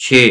6,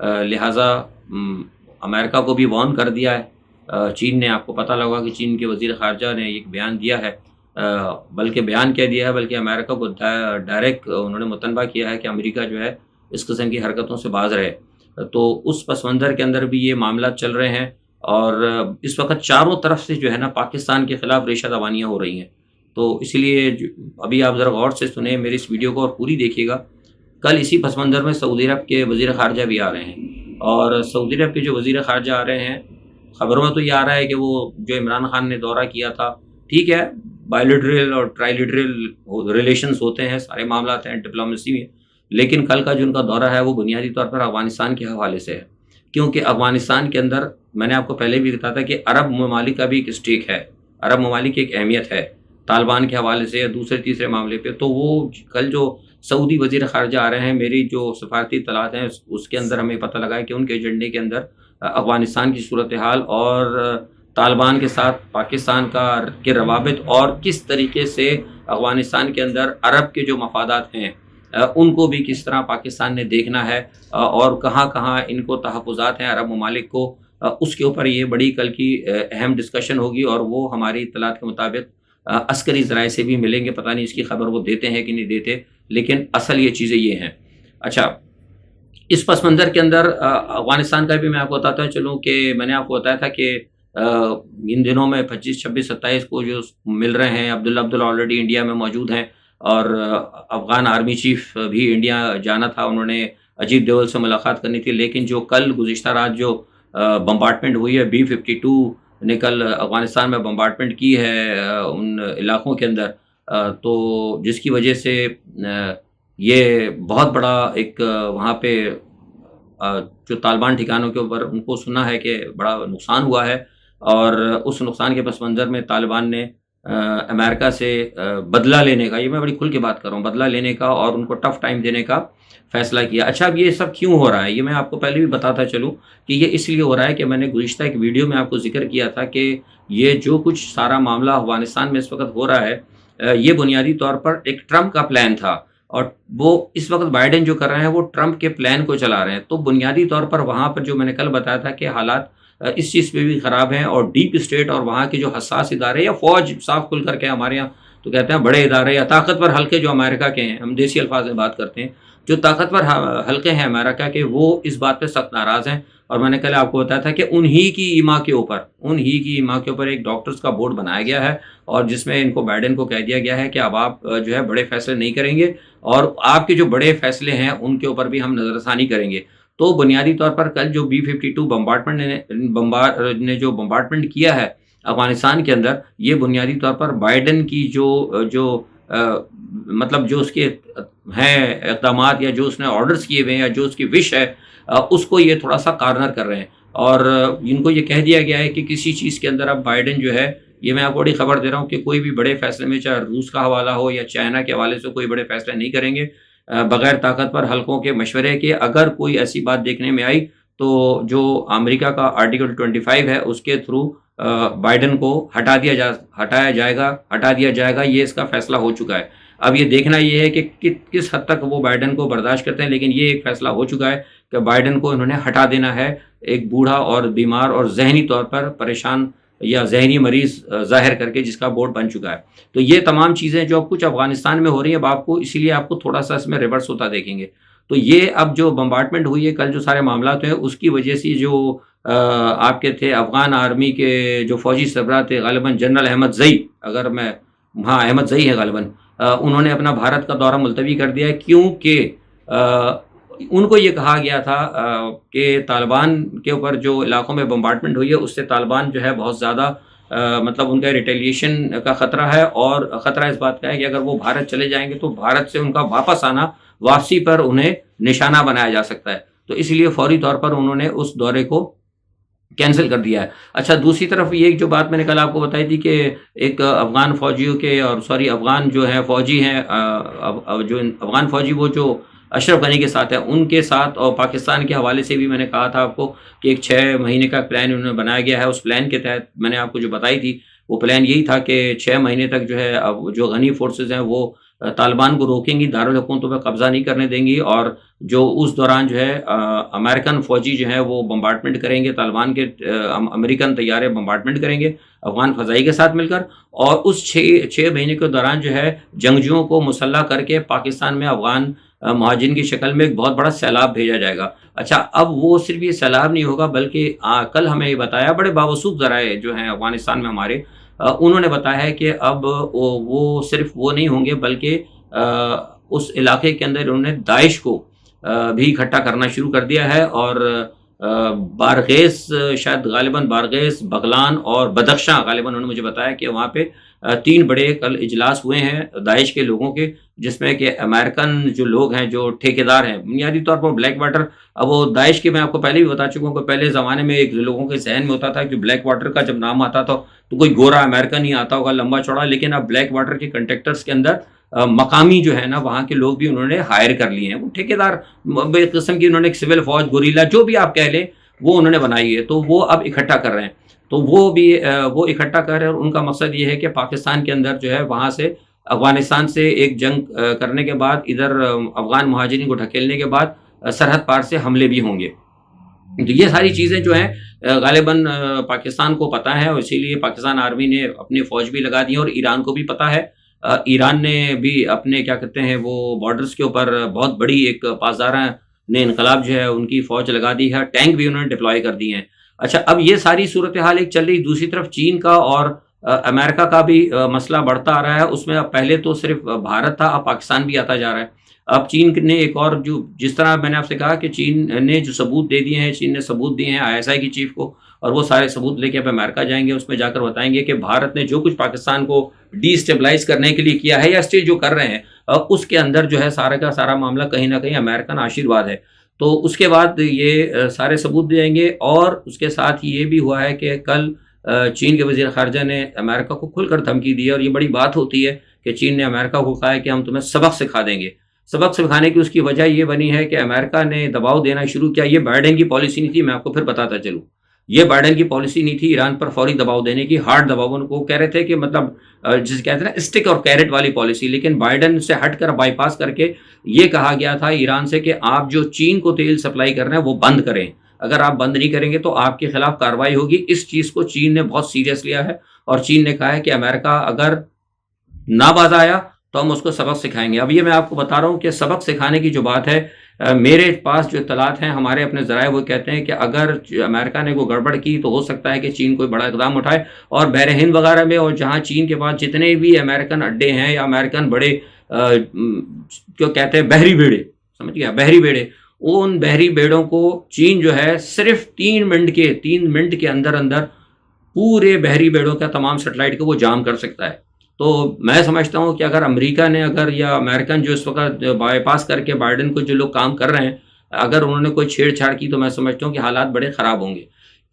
لہٰذا امریکہ کو بھی وارن کر دیا ہے چین نے. آپ کو پتہ لگا کہ چین کے وزیر خارجہ نے ایک بیان دیا ہے، بلکہ بیان کیا دیا ہے، بلکہ امریکہ کو ڈائریکٹ انہوں نے متنبہ کیا ہے کہ امریکہ جو ہے اس قسم کی حرکتوں سے باز رہے. تو اس پس منظر کے اندر بھی یہ معاملات چل رہے ہیں، اور اس وقت چاروں طرف سے جو ہے نا پاکستان کے خلاف ریشہ دوانیاں ہو رہی ہیں. تو اس لیے ابھی آپ ذرا غور سے سنیں میری اس ویڈیو کو اور پوری دیکھیے گا. کل اسی پس منظر میں سعودی عرب کے وزیر خارجہ بھی آ رہے ہیں، اور سعودی عرب کے جو وزیر خارجہ آ رہے ہیں، خبروں میں تو یہ آ رہا ہے کہ وہ جو عمران خان نے دورہ کیا تھا، ٹھیک ہے، بائیلیٹرل اور ٹرائیلیٹرل ریلیشنز ہوتے ہیں، سارے معاملات ہیں ڈپلومیسی میں، لیکن کل کا جو ان کا دورہ ہے وہ بنیادی طور پر افغانستان کے حوالے سے ہے. کیونکہ افغانستان کے اندر میں نے آپ کو پہلے بھی بتایا تھا کہ عرب ممالک کا بھی ایک اسٹیک ہے، عرب ممالک کی ایک اہمیت ہے طالبان کے حوالے سے یا دوسرے تیسرے معاملے پہ. تو وہ کل جو سعودی وزیر خارجہ آ رہے ہیں، میری جو سفارتی اطلاعات ہیں اس کے اندر ہمیں پتہ لگا ہے کہ ان کے ایجنڈے کے اندر افغانستان کی صورتحال اور طالبان کے ساتھ پاکستان کے روابط اور کس طریقے سے افغانستان کے اندر عرب کے جو مفادات ہیں ان کو بھی کس طرح پاکستان نے دیکھنا ہے، اور کہاں کہاں ان کو تحفظات ہیں عرب ممالک کو، اس کے اوپر یہ بڑی کل کی اہم ڈسکشن ہوگی. اور وہ ہماری اطلاعات کے مطابق عسکری ذرائع سے بھی ملیں گے. پتہ نہیں اس کی خبر وہ دیتے ہیں کہ نہیں دیتے، لیکن اصل یہ چیزیں یہ ہیں. اچھا، اس پس منظر کے اندر افغانستان کا بھی میں آپ کو بتاتا چلوں کہ میں نے آپ کو بتایا تھا کہ ان دنوں میں 25، 26، 27 کو جو مل رہے ہیں. عبداللہ آلریڈی انڈیا میں موجود ہیں، اور افغان آرمی چیف بھی انڈیا جانا تھا، انہوں نے اجیت ڈوول سے ملاقات کرنی تھی. لیکن جو کل گزشتہ رات جو بمبارٹمنٹ ہوئی ہے، B-52 نے کل افغانستان میں بمبارٹمنٹ کی ہے ان علاقوں کے اندر، تو جس کی وجہ سے یہ بہت بڑا ایک وہاں پہ جو طالبان ٹھکانوں کے اوپر ان کو سنا ہے کہ بڑا نقصان ہوا ہے. اور اس نقصان کے پس منظر میں طالبان نے امریکہ سے بدلہ لینے کا، یہ میں بڑی کھل کے بات کر رہا ہوں، بدلہ لینے کا اور ان کو ٹف ٹائم دینے کا فیصلہ کیا. اچھا، اب یہ سب کیوں ہو رہا ہے؟ یہ میں آپ کو پہلے بھی بتاتا چلوں کہ یہ اس لیے ہو رہا ہے کہ میں نے گزشتہ ایک ویڈیو میں آپ کو ذکر کیا تھا کہ یہ جو کچھ سارا معاملہ افغانستان میں اس وقت ہو رہا ہے، یہ بنیادی طور پر ایک ٹرمپ کا پلان تھا، اور وہ اس وقت بائیڈن جو کر رہے ہیں وہ ٹرمپ کے پلان کو چلا رہے ہیں. تو بنیادی طور پر وہاں پر جو میں نے کل بتایا تھا کہ حالات اس چیز پہ بھی خراب ہیں، اور ڈیپ اسٹیٹ اور وہاں کے جو حساس ادارے یا فوج، صاف کھل کر کے ہمارے یہاں تو کہتے ہیں بڑے ادارے یا طاقتور حلقے جو امریکہ کے ہیں، ہم دیسی الفاظ میں بات کرتے ہیں، جو طاقتور حلقے ہیں امریکہ کے، وہ اس بات پہ سخت ناراض ہیں. اور میں نے کل آپ کو بتایا تھا کہ انہی کی ایما کے اوپر ایک ڈاکٹرز کا بورڈ بنایا گیا ہے، اور جس میں ان کو بائیڈن کو کہہ دیا گیا ہے کہ اب آپ جو ہے بڑے فیصلے نہیں کریں گے، اور آپ کے جو بڑے فیصلے ہیں ان کے اوپر بھی ہم نظر ثانی کریں گے. تو بنیادی طور پر کل جو B-52 نے جو بمبارٹمنٹ کیا ہے افغانستان کے اندر، یہ بنیادی طور پر بائیڈن کی جو مطلب جو اس کے ہیں اقدامات یا جو اس نے آرڈرز کیے ہوئے ہیں یا جو اس کی وش ہے، اس کو یہ تھوڑا سا کارنر کر رہے ہیں. اور ان کو یہ کہہ دیا گیا ہے کہ کسی چیز کے اندر اب بائیڈن جو ہے، یہ میں آپ کو بڑی خبر دے رہا ہوں کہ کوئی بھی بڑے فیصلے میں، چاہے روس کا حوالہ ہو یا چائنا کے حوالے سے، کوئی بڑے فیصلے نہیں کریں گے بغیر طاقتور حلقوں کے مشورے کے. اگر کوئی ایسی بات دیکھنے میں آئی تو جو امریکہ کا آرٹیکل 25 ہے اس کے تھرو بائیڈن کو ہٹا دیا جائے گا. یہ اس کا فیصلہ ہو چکا ہے. اب یہ دیکھنا یہ ہے کہ کس حد تک وہ بائیڈن کو برداشت کرتے ہیں، لیکن یہ ایک فیصلہ ہو چکا ہے کہ بائیڈن کو انہوں نے ہٹا دینا ہے، ایک بوڑھا اور بیمار اور ذہنی طور پر پریشان یا ذہنی مریض ظاہر کر کے جس کا بورڈ بن چکا ہے. تو یہ تمام چیزیں جو کچھ افغانستان میں ہو رہی ہیں، اب آپ کو اسی لیے آپ کو تھوڑا سا اس میں ریورس ہوتا دیکھیں گے. تو یہ اب جو بمبارٹمنٹ ہوئی ہے کل، جو سارے معاملات ہیں، اس کی وجہ سے جو آپ کے تھے افغان آرمی کے جو فوجی سربراہ تھے، غالباً جنرل احمد زئی، احمد زئی ہے غالباً، انہوں نے اپنا بھارت کا دورہ ملتوی کر دیا ہے، کیونکہ ان کو یہ کہا گیا تھا کہ طالبان کے اوپر جو علاقوں میں بمبارٹمنٹ ہوئی ہے اس سے طالبان جو ہے بہت زیادہ مطلب ان کا ریٹیلیشن کا خطرہ ہے، اور خطرہ اس بات کا ہے کہ اگر وہ بھارت چلے جائیں گے تو بھارت سے ان کا واپسی پر انہیں نشانہ بنایا جا سکتا ہے. تو اس لیے فوری طور پر انہوں نے اس دورے کو کینسل کر دیا ہے. اچھا، دوسری طرف یہ جو بات میں نے کل آپ کو بتائی تھی کہ ایک افغان فوجیوں کے افغان جو ہیں فوجی ہیں، جو افغان فوجی وہ جو اشرف غنی کے ساتھ ہے، ان کے ساتھ اور پاکستان کے حوالے سے بھی میں نے کہا تھا آپ کو کہ ایک 6 مہینے کا پلان انہوں نے بنایا گیا ہے. اس پلان کے تحت میں نے آپ کو جو بتائی تھی وہ پلان یہی تھا کہ 6 مہینے تک جو ہے جو غنی فورسز ہیں وہ طالبان کو روکیں گی، دارالحکومتوں پہ قبضہ نہیں کرنے دیں گی، اور جو اس دوران جو ہے امریکن فوجی جو ہیں وہ بمبارڈمنٹ کریں گے، طالبان کے امریکن طیارے بمبارڈمنٹ کریں گے افغان فضائی کے ساتھ مل کر، اور اس 6 مہینے کے دوران جو ہے جنگجوؤں کو مسلح کر کے پاکستان میں افغان مہاجرین کی شکل میں ایک بہت بڑا سیلاب بھیجا جائے گا۔ اچھا، اب وہ صرف یہ سیلاب نہیں ہوگا، بلکہ کل ہمیں یہ بتایا بڑے باوثوق ذرائع جو ہیں افغانستان میں ہمارے، انہوں نے بتایا ہے کہ اب وہ صرف وہ نہیں ہوں گے، بلکہ اس علاقے کے اندر انہوں نے داعش کو بھی اکٹھا کرنا شروع کر دیا ہے، اور بارغیس، شاید غالباً بارغیس، بغلان اور بدخشاں، غالباً انہوں نے مجھے بتایا کہ وہاں پہ 3 بڑے کل اجلاس ہوئے ہیں داعش کے لوگوں کے، جس میں کہ امریکن جو لوگ ہیں، جو ٹھیکیدار ہیں، بنیادی طور پر بلیک واٹر، اب وہ داعش کے میں آپ کو پہلے بھی بتا چکا ہوں کہ پہلے زمانے میں ایک لوگوں کے ذہن میں ہوتا تھا کہ بلیک واٹر کا جب نام آتا تھا تو کوئی گورا امریکن ہی آتا ہوگا لمبا چوڑا، لیکن اب بلیک واٹر کے کنٹریکٹرز کے اندر مقامی جو ہے نا وہاں کے لوگ بھی انہوں نے ہائر کر لیے ہیں، وہ ٹھیکیدار ایک قسم کی، انہوں نے ایک سول فوج، گوریلا، جو بھی آپ کہہ لیں، وہ انہوں نے بنائی ہے، تو وہ اب اکٹھا کر رہے ہیں، تو وہ بھی وہ اکٹھا کر رہے ہیں، اور ان کا مقصد یہ ہے کہ پاکستان کے اندر جو ہے وہاں سے افغانستان سے ایک جنگ کرنے کے بعد ادھر افغان مہاجرین کو ڈھکیلنے کے بعد سرحد پار سے حملے بھی ہوں گے۔ تو یہ ساری چیزیں جو ہیں غالباً پاکستان کو پتہ ہے، اور اسی لیے پاکستان آرمی نے اپنی فوج بھی لگا دی ہے، اور ایران کو بھی پتہ ہے، ایران نے بھی اپنے کیا کہتے ہیں وہ بارڈرز کے اوپر بہت بڑی ایک پاسداران نے انقلاب جو ہے ان کی فوج لگا دی ہے، ٹینک بھی انہوں نے ڈپلوائے کر دی ہیں۔ اچھا، اب یہ ساری صورتحال ایک چل رہی، دوسری طرف چین کا اور امریکہ کا بھی مسئلہ بڑھتا آ رہا ہے، اس میں اب پہلے تو صرف بھارت تھا، اب پاکستان بھی آتا جا رہا ہے۔ اب چین نے ایک اور، جو جس طرح میں نے آپ سے کہا کہ چین نے جو ثبوت دے دیے ہیں، چین نے ثبوت دیے ہیں ISI کی چیف کو، اور وہ سارے ثبوت لے کے اب امریکہ جائیں گے، اس میں جا کر بتائیں گے کہ بھارت نے جو کچھ پاکستان کو ڈی اسٹیبلائز کرنے کے لیے کیا ہے، یا اسٹیج جو کر رہے ہیں، اس کے اندر جو ہے سارا کا سارا معاملہ کہیں نہ کہیں امریکن آشیرواد ہے۔ تو اس کے بعد یہ سارے ثبوت دیں گے، اور اس کے ساتھ یہ بھی ہوا ہے کہ کل چین کے وزیر خارجہ نے امریکہ کو کھل کر دھمکی دی ہے، اور یہ بڑی بات ہوتی ہے کہ چین نے امریکہ کو کہا ہے کہ ہم تمہیں سبق سکھا دیں گے۔ سبق سکھانے کی اس کی وجہ یہ بنی ہے کہ امریکہ نے دباؤ دینا شروع کیا، یہ بائیڈن کی پالیسی نہیں تھی، میں آپ کو پھر بتاتا چلوں، یہ بائیڈن کی پالیسی نہیں تھی ایران پر فوری دباؤ دینے کی، ہارڈ دباؤ، ان کو کہہ رہے تھے کہ مطلب جسے کہتے ہیں نا اسٹک اور کیرٹ والی پالیسی، لیکن بائیڈن سے ہٹ کر بائی پاس کر کے یہ کہا گیا تھا ایران سے کہ آپ جو چین کو تیل سپلائی کر رہے ہیں وہ بند کریں، اگر آپ بند نہیں کریں گے تو آپ کے خلاف کارروائی ہوگی۔ اس چیز کو چین نے بہت سیریس لیا ہے، اور چین نے کہا ہے کہ امریکہ اگر نہ باز آیا تو ہم اس کو سبق سکھائیں گے۔ اب یہ میں آپ کو بتا رہا ہوں کہ سبق سکھانے کی جو بات ہے، میرے پاس جو اطلاعات ہیں، ہمارے اپنے ذرائع، وہ کہتے ہیں کہ اگر امریکہ نے کوئی گڑبڑ کی تو ہو سکتا ہے کہ چین کوئی بڑا اقدام اٹھائے، اور بحر ہند وغیرہ میں، اور جہاں چین کے پاس جتنے بھی امریکن اڈے ہیں یا امریکن بڑے جو کہتے ہیں بحری بیڑے، سمجھ گیا، بحری بیڑے، ان بحری بیڑوں کو چین جو ہے صرف 3 منٹ کے اندر اندر پورے بحری بیڑوں کا تمام سیٹلائٹ کو وہ جام کر سکتا ہے۔ تو میں سمجھتا ہوں کہ اگر امریکہ نے یا امریکن جو اس وقت بائی پاس کر کے بائیڈن کو جو لوگ کام کر رہے ہیں، اگر انہوں نے کوئی چھیڑ چھاڑ کی تو میں سمجھتا ہوں کہ حالات بڑے خراب ہوں گے۔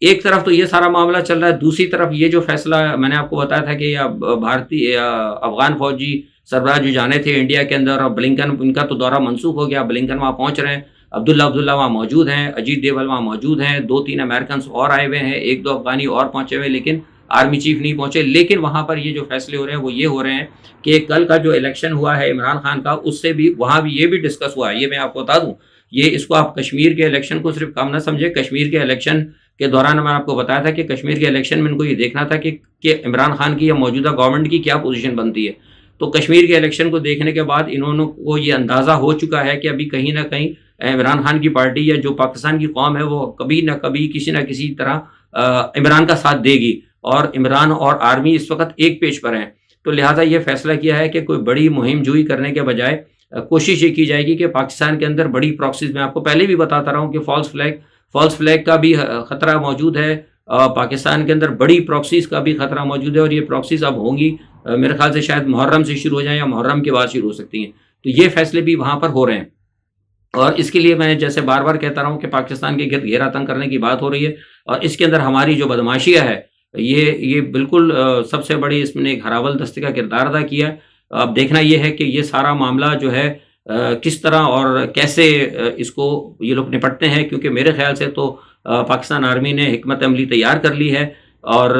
ایک طرف تو یہ سارا معاملہ چل رہا ہے، دوسری طرف یہ جو فیصلہ میں نے آپ کو بتایا تھا کہ افغان فوجی سربراہ جو جانے تھے انڈیا کے اندر، اور بلنکن، ان کا تو دورہ منسوخ ہو گیا، بلنکن وہاں پہنچ رہے ہیں، عبداللہ وہاں موجود ہیں، اجیت ڈوبھل وہاں موجود ہیں، 2-3 امریکنس اور آئے ہوئے ہیں، 1-2 افغانی اور پہنچے ہوئے، لیکن آرمی چیف نہیں پہنچے۔ لیکن وہاں پر یہ جو فیصلے ہو رہے ہیں وہ یہ ہو رہے ہیں کہ کل کا جو الیکشن ہوا ہے عمران خان کا، اس سے بھی وہاں بھی یہ بھی ڈسکس ہوا ہے، یہ میں آپ کو بتا دوں، یہ اس کو آپ کشمیر کے الیکشن کو صرف کم نہ سمجھے، کشمیر کے الیکشن کے دوران میں آپ کو بتایا تھا کہ کشمیر کے الیکشن میں ان کو یہ دیکھنا تھا کہ عمران خان کی یا موجودہ گورنمنٹ کی کیا پوزیشن بنتی ہے۔ تو کشمیر کے الیکشن کو دیکھنے کے بعد انہوں کو یہ اندازہ ہو چکا ہے کہ ابھی کہیں نہ کہیں عمران خان کی پارٹی یا جو پاکستان کی قوم ہے وہ کبھی نہ کبھی کسی نہ کسی طرح عمران کا ساتھ دے گی، اور عمران اور آرمی اس وقت ایک پیج پر ہیں۔ تو لہٰذا یہ فیصلہ کیا ہے کہ کوئی بڑی مہم جوئی کرنے کے بجائے کوشش یہ کی جائے گی کہ پاکستان کے اندر بڑی پراکسیز، میں آپ کو پہلے بھی بتاتا رہا ہوں کہ فالس فلیگ کا بھی خطرہ موجود ہے، پاکستان کے اندر بڑی پراکسیز کا بھی خطرہ موجود ہے، اور یہ پراکسیز اب ہوں گی میرے خیال سے شاید محرم سے شروع ہو جائیں یا محرم کے بعد شروع ہو سکتی ہیں۔ تو یہ فیصلے بھی وہاں پر ہو رہے ہیں، اور اس کے لیے میں جیسے بار بار کہتا رہا ہوں کہ پاکستان کے گرد گھیرا تنگ کرنے کی بات ہو رہی ہے، اور اس کے اندر ہماری جو بدماشیاں ہے یہ بالکل سب سے بڑی، اس میں نے ایک ہراول دستے کا کردار ادا کیا ہے۔ اب دیکھنا یہ ہے کہ یہ سارا معاملہ جو ہے کس طرح اور کیسے اس کو یہ لوگ نپٹتے ہیں، کیونکہ میرے خیال سے تو پاکستان آرمی نے حکمت عملی تیار کر لی ہے، اور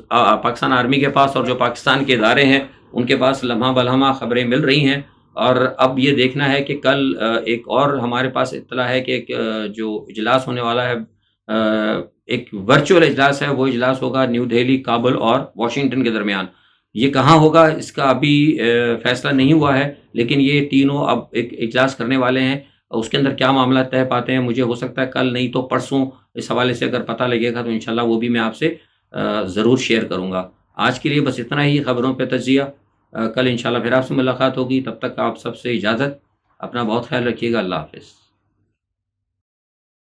پاکستان آرمی کے پاس اور جو پاکستان کے ادارے ہیں ان کے پاس لمحہ بلمحہ خبریں مل رہی ہیں، اور اب یہ دیکھنا ہے کہ کل ایک اور ہمارے پاس اطلاع ہے کہ ایک جو اجلاس ہونے والا ہے، ایک ورچوئل اجلاس ہے، وہ اجلاس ہوگا نیو دہلی، کابل اور واشنگٹن کے درمیان۔ یہ کہاں ہوگا اس کا ابھی فیصلہ نہیں ہوا ہے، لیکن یہ تینوں اب ایک اجلاس کرنے والے ہیں، اس کے اندر کیا معاملات طے پاتے ہیں مجھے ہو سکتا ہے کل نہیں تو پرسوں اس حوالے سے اگر پتہ لگے گا تو انشاءاللہ وہ بھی میں آپ سے ضرور شیئر کروں گا۔ آج کے لیے بس اتنا ہی خبروں پہ تجزیہ، کل انشاءاللہ پھر آپ سے ملاقات ہوگی، تب تک آپ سب سے اجازت، اپنا بہت خیال رکھیے گا، اللہ حافظ۔